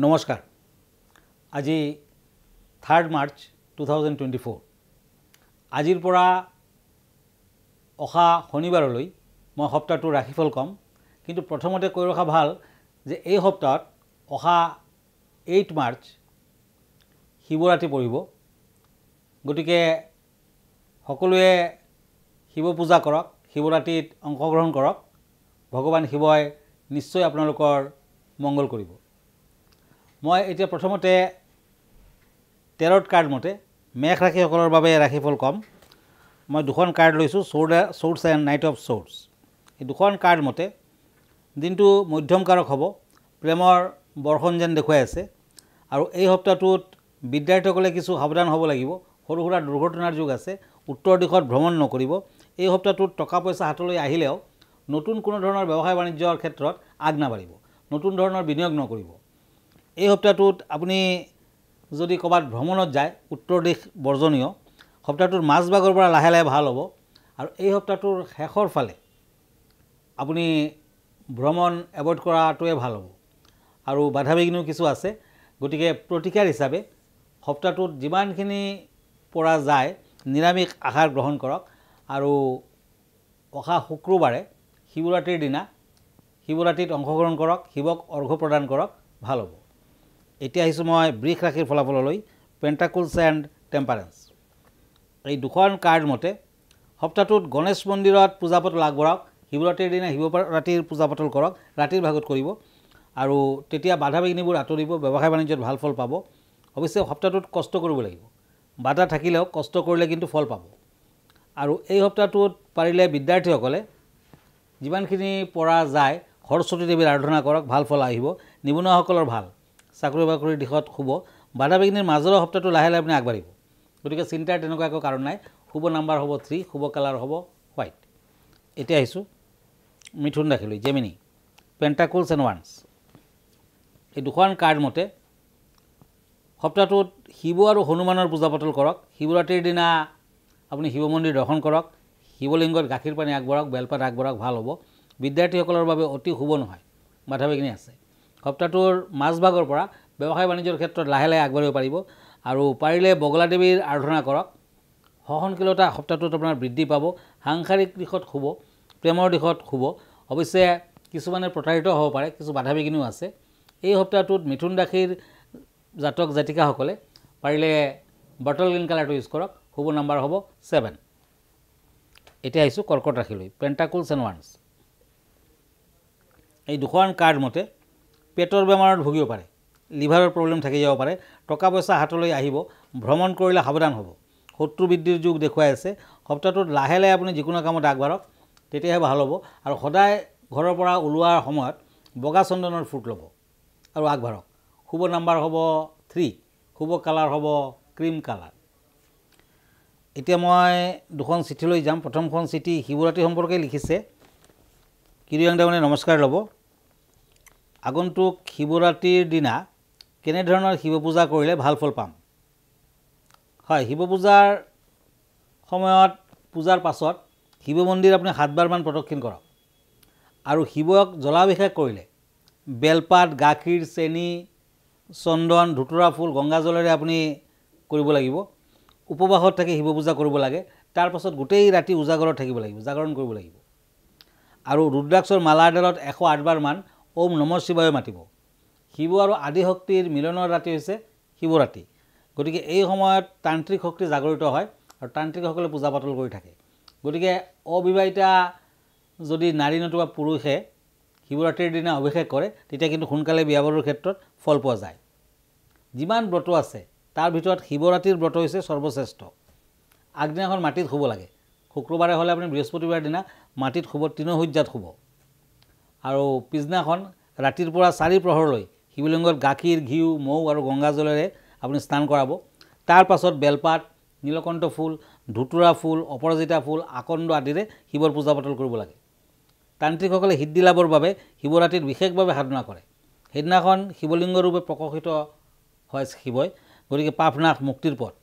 নমস্কাৰ আজি 3 মাৰ্চ 2024 আজিৰ পৰা অহা শনিবাৰলৈ মই সপ্তাহটো ৰাশিফল কম কিন্তু প্ৰথমতে কৈ ৰখা ভাল যে এই সপ্তাহত অহা 8 মাৰ্চ শিৱৰাত্ৰি পৰিব গতিকে সকলোৱে শিৱ পূজা কৰক শিৱৰাত্ৰিত অংশগ্ৰহণ কৰক ভগৱান শিৱই নিশ্চয় আপোনালোকৰ মংগল কৰিব মই এতিয়া প্ৰথমতে টেৰট কাৰ্ড মতে মেঘ ৰাশিসকলৰ বাবে ৰাশিফল কম মই দুখন কাৰ্ড লৈছোঁ সোৰ্ডছ এণ্ড নাইট অফ সোৰ্ডছ এই দুখন কাৰ্ড মতে দিনটো মধ্যম কাৰক হ'ব প্ৰেমৰ বৰ্ষণ যেন দেখুৱাই আছে আৰু এই সপ্তাহটোত বিদ্যাৰ্থীসকলে কিছু সাৱধান হ'ব লাগিব সৰু সুৰা দুৰ্ঘটনাৰ যুগ আছে উত্তৰ দিশত ভ্ৰমণ নকৰিব এই সপ্তাহটোত টকা পইচা হাতলৈ আহিলেও নতুন কোনো ধৰণৰ ব্যৱসায় বাণিজ্যৰ ক্ষেত্ৰত আগ নাবাঢ়িব নতুন ধৰণৰ বিনিয়োগ নকৰিব এই সপ্তাহটোত আপুনি যদি ক'ৰবাত ভ্ৰমণত যায় উত্তৰ দিশ বৰ্জনীয় সপ্তাহটোৰ মাজভাগৰ পৰা লাহে লাহে ভাল হ'ব আৰু এই সপ্তাহটোৰ শেষৰ ফালে আপুনি ভ্ৰমণ এভইড কৰাটোৱে ভাল হ'ব আৰু বাধা বিঘ্নও কিছু আছে গতিকে প্ৰতিকাৰ হিচাপে সপ্তাহটোত যিমানখিনি পৰা যায় নিৰামিষ আহাৰ গ্ৰহণ কৰক আৰু অহা শুক্ৰবাৰে শিৱৰাত্ৰিৰ দিনা শিৱৰাত্ৰিত অংশগ্ৰহণ কৰক শিৱক অৰ্ঘ্য প্ৰদান কৰক ভাল হ'ব এতিয়া আহিছোঁ মই বৃষ ৰাশিৰ ফলাফললৈ পেণ্টাকুলছ এণ্ড টেম্পাৰেন্স এই দুখন কাৰ্ড মতে সপ্তাহটোত গণেশ মন্দিৰত পূজা পাতল আগবঢ়াওক শিৱৰাত্ৰিৰ দিনা শিৱৰাত্ৰিৰ পূজা পাতল কৰক ৰাতিৰ ভাগত কৰিব আৰু তেতিয়া বাধা বিঘ্নিবোৰ আঁতৰিব ব্যৱসায় বাণিজ্যত ভাল ফল পাব অৱশ্যে সপ্তাহটোত কষ্ট কৰিব লাগিব বাধা থাকিলেও কষ্ট কৰিলে কিন্তু ফল পাব আৰু এই সপ্তাহটোত পাৰিলে বিদ্যাৰ্থীসকলে যিমানখিনি পৰা যায় সৰস্বতী দেৱীৰ আৰাধনা কৰক ভাল ফল আহিব নিবনুৱাসকলৰ ভাল চাকৰি বাকৰিৰ দিশত শুভ বাধা বিঘ্নিৰ মাজৰে সপ্তাহটো লাহে লাহে আপুনি আগবাঢ়িব গতিকে চিন্তাৰ তেনেকুৱা একো কাৰণ নাই শুভ নাম্বাৰ হ'ব 3 শুভ কালাৰ হ'ব হোৱাইট এতিয়া আহিছোঁ মিথুন ৰাশিলৈ জেমিনি পেণ্টাকুলছ এণ্ড ওৱান্স এই দুখন কাৰ্ড মতে সপ্তাহটোত শিৱ আৰু হনুমানৰ পূজা পাতল কৰক শিৱৰাত্ৰিৰ দিনা আপুনি শিৱ মন্দিৰ দৰ্শন কৰক শিৱলিংগত গাখীৰ পানী আগবঢ়াওক বেলপাত আগবঢ়াওক ভাল হ'ব বিদ্যাৰ্থীসকলৰ বাবে অতি শুভ নহয় বাধা বিঘ্নি আছে সপ্তাহটোৰ মাজভাগৰ পৰা ব্যৱসায় বাণিজ্যৰ ক্ষেত্ৰত লাহে লাহে আগবাঢ়িব পাৰিব আৰু পাৰিলে বগলা দেৱীৰ আৰাধনা কৰক সহনশীলতা সপ্তাহটোত আপোনাৰ বৃদ্ধি পাব সাংসাৰিক দিশত শুভ প্ৰেমৰ দিশত শুভ অৱশ্যে কিছুমানে প্ৰতাৰিত হ'ব পাৰে কিছু বাধা বিঘ্নিও আছে এই সপ্তাহটোত মিথুন ৰাশিৰ জাতক জাতিকাসকলে পাৰিলে বটল গ্ৰীণ কালাৰটো ইউজ কৰক শুভ নাম্বাৰ হ'ব 7 এতিয়া আহিছোঁ কৰ্কট ৰাশিলৈ পেণ্টাকুলছ এণ্ড ওৱান্স এই দুখন কাৰ্ড মতে পেটৰ বেমাৰত ভুগিব পাৰে লিভাৰৰ প্ৰব্লেম থাকি যাব পাৰে টকা পইচা হাতলৈ আহিব ভ্ৰমণ কৰিলে সাৱধান হ'ব শত্ৰু বৃদ্ধিৰ যুগ দেখুৱাই আছে সপ্তাহটোত লাহে লাহে আপুনি যিকোনো কামত আগবাঢ়ক তেতিয়াহে ভাল হ'ব আৰু সদায় ঘৰৰ পৰা ওলোৱাৰ সময়ত বগা চন্দনৰ ফুট ল'ব আৰু আগবাঢ়ক শুভ নাম্বাৰ হ'ব 3 শুভ কালাৰ হ'ব ক্ৰীম কালাৰ এতিয়া মই দুখন চিঠিলৈ যাম প্ৰথমখন চিঠি শিৱৰাত্ৰি সম্পৰ্কে লিখিছে কিৰিয়াংদামনে নমস্কাৰ ল'ব আগন্তুক শিৱৰাত্ৰিৰ দিনা কেনেধৰণৰ শিৱ পূজা কৰিলে ভাল ফল পাম হয় শিৱ পূজাৰ সময়ত পূজাৰ পাছত শিৱ মন্দিৰ আপুনি 7বাৰমান প্ৰদক্ষিণ কৰক আৰু শিৱক জলাভিষেক কৰিলে বেলপাত গাখীৰ চেনি চন্দন ধুতুৰা ফুল গংগাজলেৰে আপুনি কৰিব লাগিব উপবাসত থাকি শিৱ পূজা কৰিব লাগে তাৰ পাছত গোটেই ৰাতি উজাগৰত থাকিব লাগিব জাগৰণ কৰিব লাগিব আৰু ৰুদ্ৰাক্ষৰ মালাডালত 108বাৰমান ওম নম শিৱায় মাতিব শিৱ আৰু আদিশক্তিৰ মিলনৰ ৰাতি হৈছে শিৱৰাত্ৰি গতিকে এই সময়ত তান্ত্ৰিক শক্তি জাগৰিত হয় আৰু তান্ত্ৰিকসকলে পূজা পাতল কৰি থাকে গতিকে অবিবাহিতা যদি নাৰী নতুবা পুৰুষে শিৱৰাত্ৰিৰ দিনা অভিষেক কৰে তেতিয়া কিন্তু সোনকালে বিয়া বাৰুৰ ক্ষেত্ৰত ফল পোৱা যায় যিমান ব্ৰত আছে তাৰ ভিতৰত শিৱৰাত্ৰিৰ ব্ৰত হৈছে সৰ্বশ্ৰেষ্ঠ আগদিনাখন মাটিত শুব লাগে শুক্ৰবাৰে হ'লে আপুনি বৃহস্পতিবাৰ দিনা মাটিত শুব তৃণসূৰ্যাত শুব আৰু পিছদিনাখন ৰাতিৰ পৰা 4 প্ৰহৰলৈ শিৱলিংগত গাখীৰ ঘিউ মৌ আৰু গংগাজলেৰে আপুনি স্নান কৰাব তাৰ পাছত বেলপাত নীলকণ্ঠ ফুল ধুতুৰা ফুল অপৰাজিতা ফুল আকন্দ আদিৰে শিৱৰ পূজা পাতল কৰিব লাগে তান্ত্ৰিকসকলে সিদ্ধি লাভৰ বাবে শিৱৰাত্ৰিত বিশেষভাৱে সাধনা কৰে সেইদিনাখন শিৱলিংগ ৰূপে প্ৰকাশিত হয় শিৱই গতিকে পাপনাশ মুক্তিৰ পথ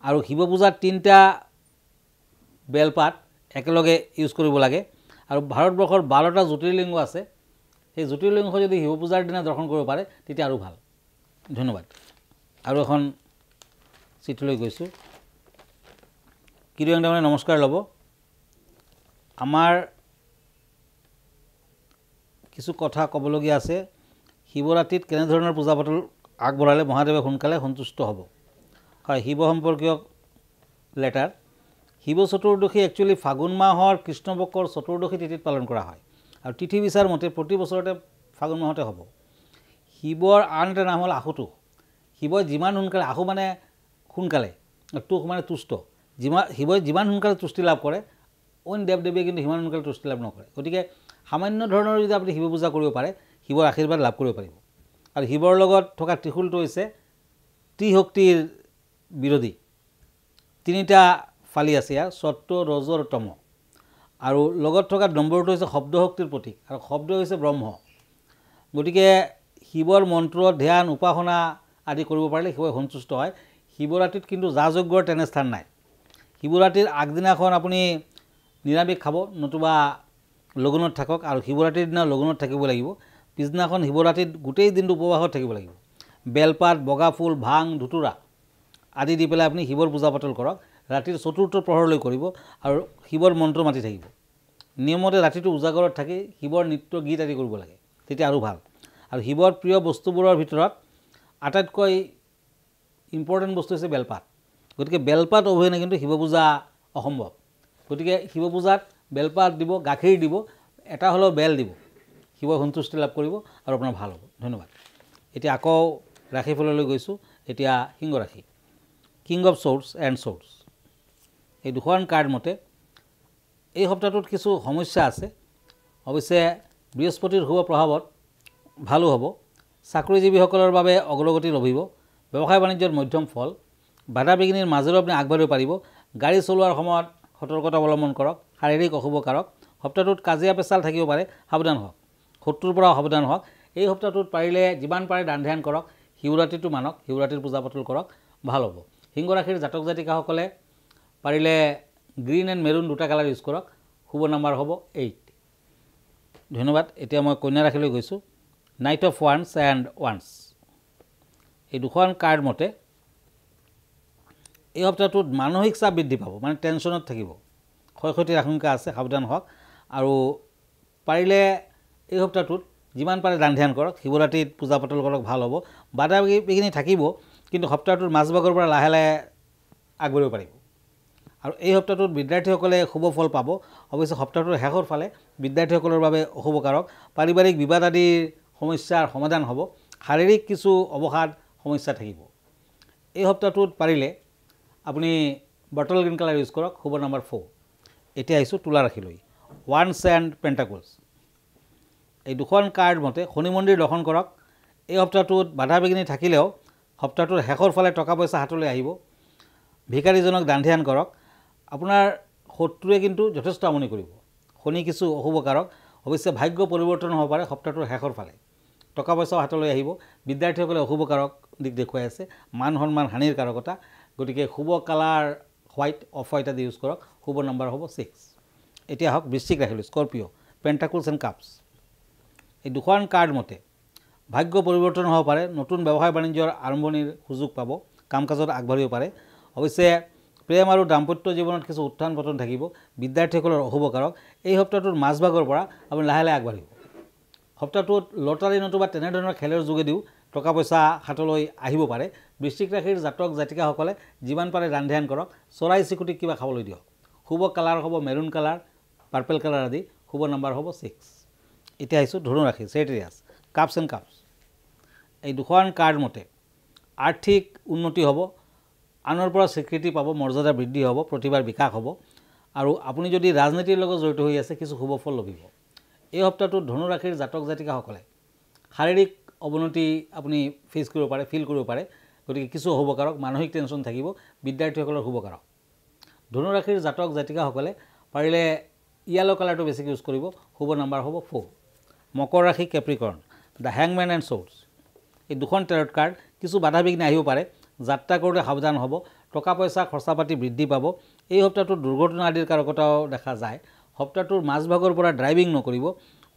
আৰু শিৱ পূজাত 3টা বেলপাত একেলগে ইউজ কৰিব লাগে আৰু ভাৰতবৰ্ষৰ 12টা জ্যোতিৰ্লিংগ আছে সেই জ্যোতিৰ্লিংগ যদি শিৱ পূজাৰ দিনা দৰ্শন কৰিব পাৰে তেতিয়া আৰু ভাল। ধন্যবাদ। আৰু এখন চিঠিলৈ গৈছোঁ। কিৰিয়ং ডাঙৰীয়া নমস্কাৰ ল'ব। আমাৰ কিছু কথা ক'বলগীয়া আছে। শিৱৰাত্ৰিত কেনেধৰণৰ পূজা পাতল আগবঢ়ালে মহাদেৱে সোনকালে সন্তুষ্ট হ'ব? হয়, শিৱ সম্পৰ্কীয় লেটাৰ। শিৱ চতুৰ্দশী একচুৱেলি ফাগুন মাহৰ কৃষ্ণপক্ষৰ চতুৰ্দশী তিথিত পালন কৰা হয় আৰু তিথি বিচাৰ মতে প্ৰতি বছৰতে ফাগুন মাহতে হ'ব। শিৱৰ আন এটা নাম হ'ল আশুতোষ। শিৱই যিমান সোনকালে, আশু মানে সোনকালে, তোষ মানে তুষ্ট, শিৱই যিমান সোনকালে তুষ্টি লাভ কৰে অইন দেৱ দেৱীয়ে কিন্তু সিমান সোনকালে তুষ্টি লাভ নকৰে। গতিকে সামান্য ধৰণৰ যদি আপুনি শিৱ পূজা কৰিব পাৰে শিৱৰ আশীৰ্বাদ লাভ কৰিব পাৰিব। আৰু শিৱৰ লগত থকা ত্ৰিশূলটো হৈছে ত্ৰিশক্তিৰ বিৰোধী। তিনিটা ফালি আছে ইয়াৰ, সত্য, ৰজ আৰু তম। আৰু লগত থকা নম্বৰটো হৈছে শব্দশক্তিৰ প্ৰতীক আৰু শব্দ হৈছে ব্ৰহ্ম। গতিকে শিৱৰ মন্ত্ৰ, ধ্যান, উপাসনা আদি কৰিব পাৰিলে শিৱই সন্তুষ্ট হয়। শিৱৰাত্ৰিত কিন্তু যাগযজ্ঞৰ তেনে স্থান নাই। শিৱৰাত্ৰিৰ আগদিনাখন আপুনি নিৰামিষ খাব, নতুবা লঘোণত থাকক, আৰু শিৱৰাত্ৰিৰ দিনা লঘোণত থাকিব লাগিব। পিছদিনাখন শিৱৰাত্ৰিত গোটেই দিনটো উপবাসত থাকিব লাগিব। বেলপাত, বগা ফুল, ভাং, ধুতুৰা আদি দি পেলাই আপুনি শিৱৰ পূজা পাতল কৰক। ৰাতিৰ চতুৰ্থ প্ৰহৰলৈ কৰিব আৰু শিৱৰ মন্ত্ৰ মাতি থাকিব। নিয়মতে ৰাতিটো উজাগৰত থাকি শিৱৰ নৃত্য গীত আদি কৰিব লাগে, তেতিয়া আৰু ভাল। আৰু শিৱৰ প্ৰিয় বস্তুবোৰৰ ভিতৰত আটাইতকৈ ইম্পৰ্টেণ্ট বস্তু হৈছে বেলপাত। গতিকে বেলপাত অবিহনে কিন্তু শিৱ পূজা অসম্ভৱ। গতিকে শিৱ পূজাত বেলপাত দিব, গাখীৰ দিব, এটা হ'লেও বেল দিব। শিৱই সন্তুষ্টি লাভ কৰিব আৰু আপোনাৰ ভাল হ'ব। ধন্যবাদ। এতিয়া আকৌ ৰাশিফললৈ গৈছোঁ। এতিয়া সিংহ ৰাশি, কিং অফ ছৰ্ডছ এণ্ড ছৰ্ডছ। এই দুখন কাৰ্ড মতে এই সপ্তাহটোত কিছু সমস্যা আছে। অৱশ্যে বৃহস্পতিৰ শুভ প্ৰভাৱত ভালো হ'ব। চাকৰিজীৱীসকলৰ বাবে অগ্ৰগতি লভিব। ব্যৱসায় বাণিজ্যৰ মধ্যম ফল। বাধা বিঘিনিৰ মাজেৰেও আপুনি আগবাঢ়িব পাৰিব। গাড়ী চলোৱাৰ সময়ত সতৰ্কতা অৱলম্বন কৰক। শাৰীৰিক অশুভ কাৰক। সপ্তাহটোত কাজিয়া পেচাল থাকিব পাৰে, সাৱধান হওক। শত্ৰুৰ পৰাও সাৱধান হওক। এই সপ্তাহটোত পাৰিলে যিমান পাৰে দান ধ্যান কৰক। শিৱৰাত্ৰিটো মানক, শিৱৰাত্ৰিৰ পূজা পাতল কৰক, ভাল হ'ব। সিংহ ৰাশিৰ জাতক জাতিকাসকলে পাৰিলে গ্ৰীণ এণ্ড মেৰুন দুটা কালাৰ ইউজ কৰক। শুভ নাম্বাৰ হ'ব 8। ধন্যবাদ। এতিয়া মই কন্যা ৰাশিলৈ গৈছোঁ। Night of once and once. এই দুখন কাৰ্ড মতে এই সপ্তাহটোত মানসিক চাপ বৃদ্ধি পাব, মানে টেনশ্যনত থাকিব, ক্ষয় ক্ষতিৰ আশংকা আছে, সাৱধান হওক। আৰু পাৰিলে এই সপ্তাহটোত যিমান পাৰে দান ধ্যান কৰক। শিৱৰাত্ৰিত পূজা পাতল কৰক, ভাল হ'ব। বাধা বিঘিনি থাকিব, কিন্তু সপ্তাহটোৰ মাজভাগৰ পৰা লাহে লাহে আগবাঢ়িব পাৰিব। আৰু এই সপ্তাহটোত বিদ্যাৰ্থীসকলে শুভ ফল পাব। অৱশ্যে সপ্তাহটোৰ শেষৰ ফালে বিদ্যাৰ্থীসকলৰ বাবে অশুভ কাৰক। পাৰিবাৰিক বিবাদ আদিৰ সমস্যাৰ সমাধান হ'ব। শাৰীৰিক কিছু অৱসাদ সমস্যা থাকিব। এই সপ্তাহটোত পাৰিলে আপুনি বটল গ্ৰীণ কালাৰ ইউজ কৰক। শুভ নাম্বাৰ 4। এতিয়া আহিছোঁ তুলা ৰাশিলৈ। Once and পেণ্টাকলছ। এই দুখন কাৰ্ড মতে শনি মন্দিৰ দৰ্শন কৰক। এই সপ্তাহটোত বাধা বিঘিনি থাকিলেও সপ্তাহটোৰ শেষৰ ফালে টকা পইচা হাতলৈ আহিব। ভিকাৰীজনক দান ধ্যান কৰক। আপোনাৰ শত্ৰুৱে কিন্তু যথেষ্ট আমনি কৰিব। শনি কিছু অশুভ কাৰক। অৱশ্যে ভাগ্য পৰিৱৰ্তন হ'ব পাৰে সপ্তাহটোৰ শেষৰ ফালে। টকা পইচাও হাতলৈ আহিব। বিদ্যাৰ্থীসকলে অশুভ কাৰক দিশ দেখুৱাই আছে, মান সন্মান হানিৰ কাৰকতা। গতিকে শুভ কালাৰ হোৱাইট, অফ হোৱাইট আদি ইউজ কৰক। শুভ নাম্বাৰ হ'ব 6। এতিয়া আহক বৃশ্চিক ৰাশিলৈ। Scorpio, pentacles and cups. এই দুখন কাৰ্ড মতে ভাগ্য পৰিৱৰ্তন হ'ব পাৰে। নতুন ব্যৱসায় বাণিজ্যৰ আৰম্ভণিৰ সুযোগ পাব। কাম কাজত আগবাঢ়িব পাৰে। অৱশ্যে প্ৰেম আৰু দাম্পত্য জীৱনত কিছু উত্থান পতন থাকিব। বিদ্যাৰ্থীসকলৰ অশুভ কাৰক। এই সপ্তাহটোৰ মাজভাগৰ পৰা আপুনি লাহে লাহে আগবাঢ়িব। সপ্তাহটোত লটাৰী নতুবা তেনেধৰণৰ খেলৰ যোগেদিও টকা পইচা হাতলৈ আহিব পাৰে। বৃশ্চিক ৰাশিৰ জাতক জাতিকাসকলে যিমান পাৰে দান ধ্যান কৰক। চৰাই চিৰিকটিক কিবা খাবলৈ দিয়ক। শুভ কালাৰ হ'ব মেৰুন কালাৰ, পাৰ্পল কালাৰ আদি। শুভ নাম্বাৰ হ'ব 6। এতিয়া আহিছোঁ ধনু ৰাশি, চেৰিয়াছ, কাপছ এণ্ড কাপছ। এই দুখন কাৰ্ড মতে আৰ্থিক উন্নতি হ'ব। আনৰ পৰা স্বীকৃতি পাব, মৰ্যাদা বৃদ্ধি হ'ব, প্ৰতিভাৰ বিকাশ হ'ব। আৰু আপুনি যদি ৰাজনীতিৰ লগত জড়িত হৈ আছে কিছু শুভ ফল লভিব। এই সপ্তাহটোত ধনু ৰাশিৰ জাতক জাতিকাসকলে শাৰীৰিক অৱনতি আপুনি ফিল কৰিব পাৰে। গতিকে কিছু অশুভ কাৰক। মানসিক টেনশ্যন থাকিব। বিদ্যাৰ্থীসকলৰ শুভ কাৰক। ধনু ৰাশিৰ জাতক জাতিকাসকলে পাৰিলে য়েলো কালাৰটো বেছিকৈ ইউজ কৰিব। শুভ নাম্বাৰ হ'ব 4। মকৰ ৰাশি, কেপ্ৰিকৰ্ণ, দ্য হেংমেন এণ্ড ছৰ্ডছ। এই দুখন টেৰট কাৰ্ড। কিছু বাধা বিঘিনি আহিব পাৰে। যাত্ৰা কৰোঁতে সাৱধান হ'ব। টকা পইচা খৰচা পাতি বৃদ্ধি পাব। এই সপ্তাহটোত দুৰ্ঘটনা আদিৰ কাৰকতাও দেখা যায়। সপ্তাহটোৰ মাজভাগৰ পৰা ড্ৰাইভিং নকৰিব।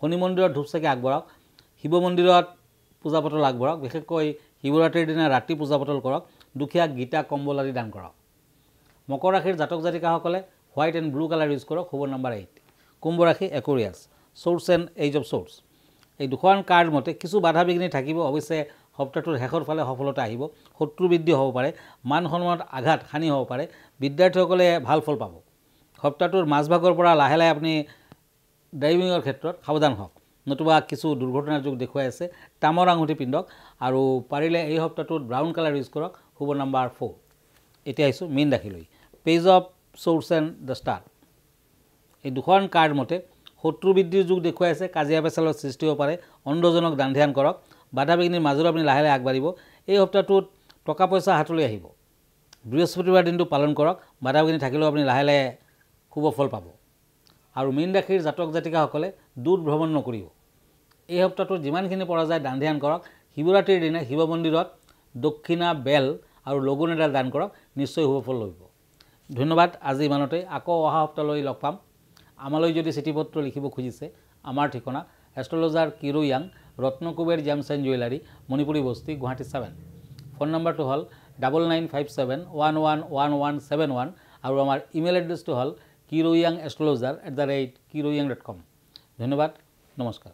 শনি মন্দিৰত ধূপ চাকি আগবঢ়াওক। শিৱ মন্দিৰত পূজা পাতল আগবঢ়াওক, বিশেষকৈ শিৱৰাত্ৰিৰ দিনা ৰাতি পূজা পাতল কৰক, দুখীয়াক গীতা কম্বল আদি দান কৰক। মকৰ ৰাশিৰ জাতক জাতিকাসকলে white and blue colour use কৰক, শুভ নম্বৰ 8। কুম্ভ ৰাশি Aquarius, swords and ace of swords. এই দুখন কাৰ্ড মতে কিছু বাধা বিঘিনি থাকিব, অৱশ্যে সপ্তাহটোৰ শেষৰ ফালে সফলতা আহিব। শত্ৰু বৃদ্ধি হ'ব পাৰে, মান সন্মানত আঘাত হানি হ'ব পাৰে, বিদ্যাৰ্থীসকলে ভাল ফল পাব। সপ্তাহটোৰ মাজভাগৰ পৰা লাহে লাহে আপুনি ড্ৰাইভিঙৰ ক্ষেত্ৰত সাৱধান হওক, নতুবা কিছু দুৰ্ঘটনাৰ যোগ দেখুৱাই আছে। তামৰ আঙুঠি পিন্ধক আৰু পাৰিলে এই সপ্তাহটোত ব্ৰাউন কালাৰ ইউজ কৰক, শুভ নম্বৰ 4। এতিয়া আহিছোঁ মীন ৰাশিলৈ, page of swords and the star. এই দুখন কাৰ্ড মতে শত্ৰু বৃদ্ধিৰ যুগ দেখুৱাই আছে, কাজিয়া পেচালৰ সৃষ্টি হ'ব পাৰে, অন্ধজনক দান ধ্যান কৰক, বাধা বিঘিনিৰ মাজত আপুনি লাহে লাহে আগবাঢ়িব। এই সপ্তাহটোত টকা পইচা হাতলৈ আহিব। বৃহস্পতিবাৰ দিনটো পালন কৰক, বাধা বিঘিনি থাকিলেও আপুনি লাহে লাহে শুভ ফল পাব। আৰু মীন ৰাশিৰ জাতক জাতিকাসকলে দূৰ ভ্ৰমণ নকৰিব। এই সপ্তাহটোত যিমানখিনি পৰা যায় দান ধ্যান কৰক। শিৱৰাত্ৰিৰ দিনা শিৱ মন্দিৰত দক্ষিণা বেল আৰু লগুণ এডাল দান কৰক, নিশ্চয় শুভ ফল ল'ব। ধন্যবাদ, আজি ইমানতে। আকৌ অহা সপ্তাহলৈ লগ পাম। আমালৈ যদি চিঠি পত্ৰ লিখিব খুজিছে, আমাৰ ঠিকনা এষ্ট্ৰলজাৰ কিৰো য়াং, Ratnakuber gems and jewellery, Manipuri বস্তি, গুৱাহাটী 7। ফোন নম্বৰটো হ'ল 9957111171 আৰু আমাৰ ইমেইল এড্ৰেছটো হ'ল kiroyangastrologer@kiroyang.com। ধন্যবাদ, নমস্কাৰ।